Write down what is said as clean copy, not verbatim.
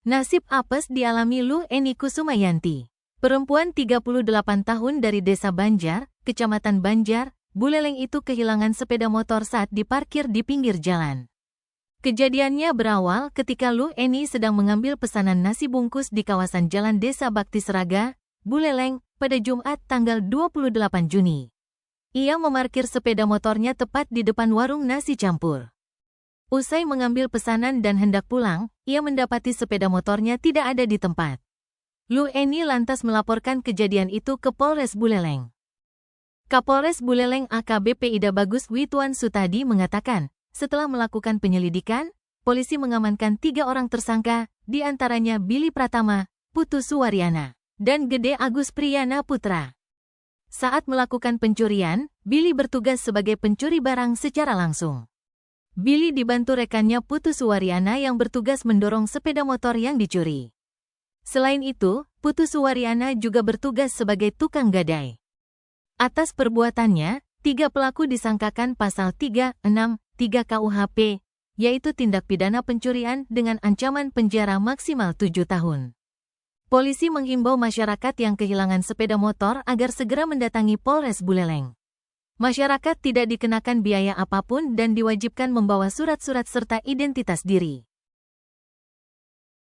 Nasib apes dialami Lu Eni Kusumayanti. Perempuan 38 tahun dari Desa Banjar, Kecamatan Banjar, Buleleng itu kehilangan sepeda motor saat diparkir di pinggir jalan. Kejadiannya berawal ketika Lu Eni sedang mengambil pesanan nasi bungkus di kawasan Jalan Desa Bakti Seraga, Buleleng, pada Jumat tanggal 28 Juni. Ia memarkir sepeda motornya tepat di depan warung nasi campur. Usai mengambil pesanan dan hendak pulang, ia mendapati sepeda motornya tidak ada di tempat. Lu Eni lantas melaporkan kejadian itu ke Polres Buleleng. Kapolres Buleleng AKBP Ida Bagus Wituan Sutadi mengatakan, setelah melakukan penyelidikan, polisi mengamankan 3 orang tersangka, di antaranya Billy Pratama, Putu Suwaryana, dan Gede Agus Priyana Putra. Saat melakukan pencurian, Billy bertugas sebagai pencuri barang secara langsung. Billy dibantu rekannya Putu Suwaryana yang bertugas mendorong sepeda motor yang dicuri. Selain itu, Putu Suwaryana juga bertugas sebagai tukang gadai. Atas perbuatannya, 3 pelaku disangkakan pasal 363 KUHP, yaitu tindak pidana pencurian dengan ancaman penjara maksimal 7 tahun. Polisi menghimbau masyarakat yang kehilangan sepeda motor agar segera mendatangi Polres Buleleng. Masyarakat tidak dikenakan biaya apapun dan diwajibkan membawa surat-surat serta identitas diri.